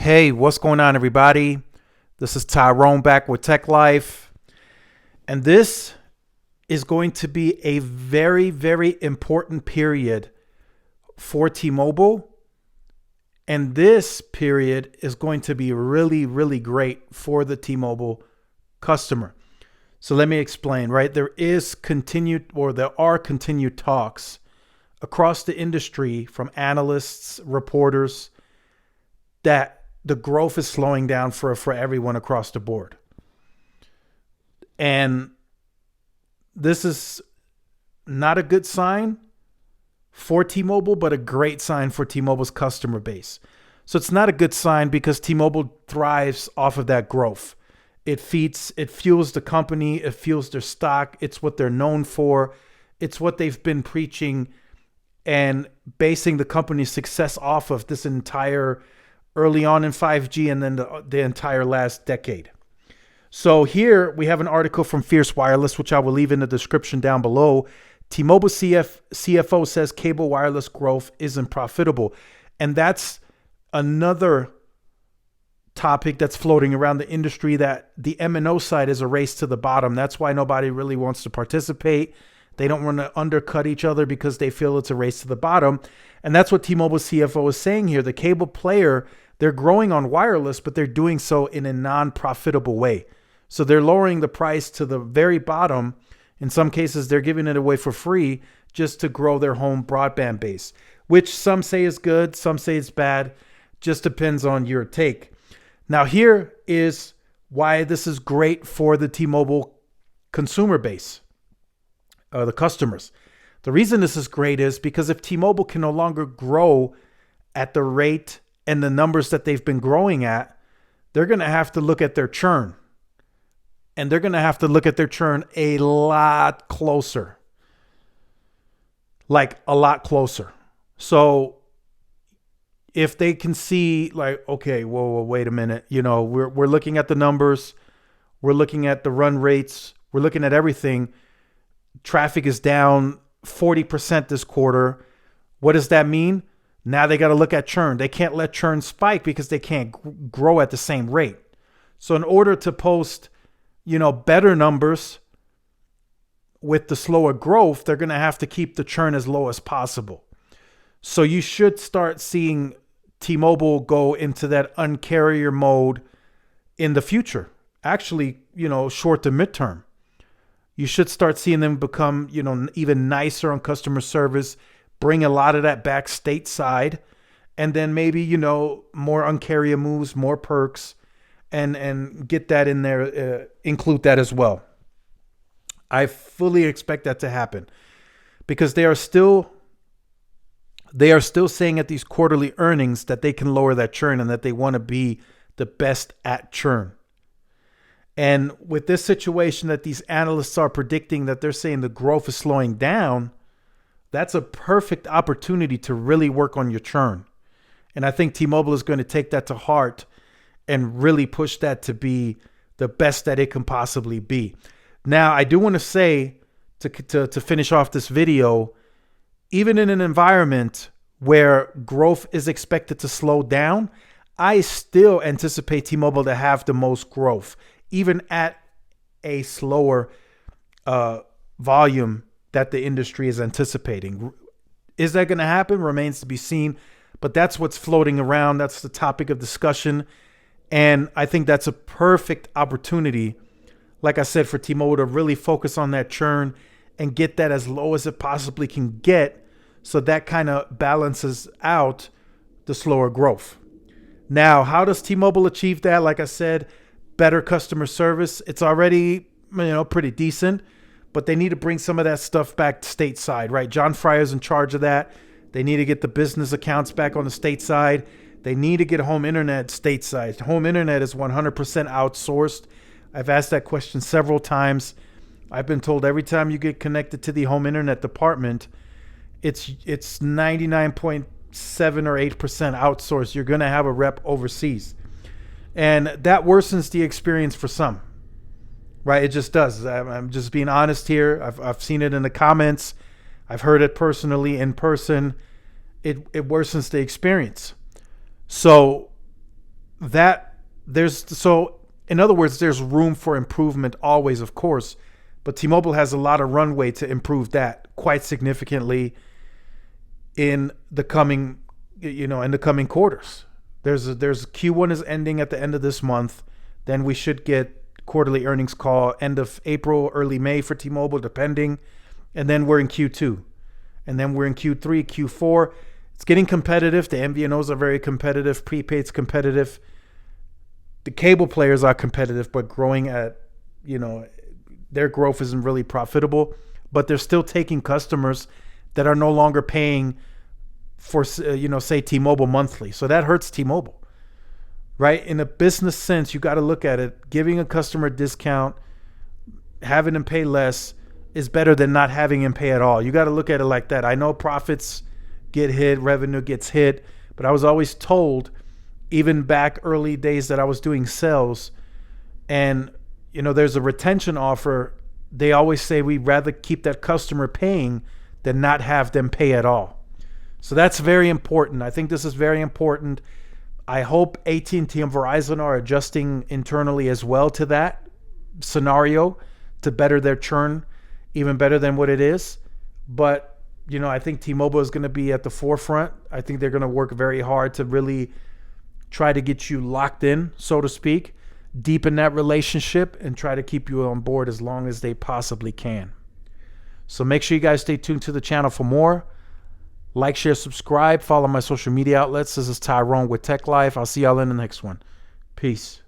Hey, what's going on, everybody? This is Tyrone back with Tech Life. And this is going to be a very, very important period for T-Mobile. And this period is going to be really, really great for the T-Mobile customer. So let me explain, right? There are continued talks across the industry from analysts, reporters, that the growth is slowing down for everyone across the board. And this is not a good sign for T-Mobile, but a great sign for T-Mobile's customer base. So it's not a good sign because T-Mobile thrives off of that growth. It fuels the company, it fuels their stock. It's what they're known for. It's what they've been preaching and basing the company's success off of this entire early on in 5G and then the entire last decade. So here we have an article from Fierce Wireless, which I will leave in the description down below. T-Mobile CFO says cable wireless growth isn't profitable. And that's another topic that's floating around the industry, that the MNO side is a race to the bottom. That's why nobody really wants to participate. They don't want to undercut each other because they feel it's a race to the bottom. And that's what T-Mobile CFO is saying here. The cable player, they're growing on wireless, but they're doing so in a non-profitable way. So they're lowering the price to the very bottom. In some cases, they're giving it away for free just to grow their home broadband base, which some say is good, some say it's bad. Just depends on your take. Now, here is why this is great for the T-Mobile consumer base, the customers. The reason this is great is because if T-Mobile can no longer grow at the rate and the numbers that they've been growing at, they're going to have to look at their churn. And they're going to have to look at their churn a lot closer. Like a lot closer. So if they can see like, okay, whoa, wait a minute. You know, we're looking at the numbers. We're looking at the run rates. We're looking at everything. Traffic is down 40% this quarter. What does that mean? Now they got to look at churn. They can't let churn spike because they can't grow at the same rate. So in order to post, better numbers with the slower growth, they're going to have to keep the churn as low as possible. So you should start seeing T-Mobile go into that Un-carrier mode in the future. Actually, short to midterm. You should start seeing them become, even nicer on customer service, bring a lot of that back stateside, and then maybe, more Un-carrier moves, more perks, and get that in there, include that as well. I fully expect that to happen because they are still saying at these quarterly earnings that they can lower that churn and that they want to be the best at churn. And with this situation that these analysts are predicting, that they're saying the growth is slowing down, that's a perfect opportunity to really work on your churn. And I think T-Mobile is going to take that to heart and really push that to be the best that it can possibly be. Now, I do want to say, to finish off this video, even in an environment where growth is expected to slow down, I still anticipate T-Mobile to have the most growth, even at a slower volume that the industry is anticipating. Is that going to happen? Remains to be seen. But that's what's floating around. That's the topic of discussion. And I think that's a perfect opportunity, like I said, for T-Mobile to really focus on that churn and get that as low as it possibly can get. So that kind of balances out the slower growth. Now, how does T-Mobile achieve that? Like I said, better customer service. It's already, pretty decent, but they need to bring some of that stuff back stateside, right? John Fryer's in charge of that. They need to get the business accounts back on the stateside. They need to get home internet stateside. Home internet is 100% outsourced. I've asked that question several times. I've been told every time you get connected to the home internet department, it's 99.7 or 8% outsourced. You're going to have a rep overseas. And that worsens the experience for some, right? It just does. I'm just being honest here. I've seen it in the comments. I've heard it personally in person. It worsens the experience. So that there's so in other words, there's room for improvement always, of course, but T-Mobile has a lot of runway to improve that quite significantly in the coming quarters. There's Q1 is ending at the end of this month. Then we should get quarterly earnings call end of April, early May for T-Mobile, depending. And then we're in Q2. And then we're in Q3, Q4. It's getting competitive. The MVNOs are very competitive. Prepaid's competitive. The cable players are competitive, but growing at, their growth isn't really profitable. But they're still taking customers that are no longer paying for, say T-Mobile monthly. So that hurts T-Mobile, right? In a business sense, you got to look at it. Giving a customer a discount, having them pay less is better than not having them pay at all. You got to look at it like that. I know profits get hit, revenue gets hit, but I was always told, even back early days that I was doing sales, and there's a retention offer, they always say we'd rather keep that customer paying than not have them pay at all. So that's very important. I think this is very important. I hope AT&T and Verizon are adjusting internally as well to that scenario to better their churn, even better than what it is. But, I think T-Mobile is going to be at the forefront. I think they're going to work very hard to really try to get you locked in, so to speak, deepen that relationship, and try to keep you on board as long as they possibly can. So make sure you guys stay tuned to the channel for more. Like, share, subscribe, follow my social media outlets. This is Tyrone with Tech Life. I'll see y'all in the next one. Peace.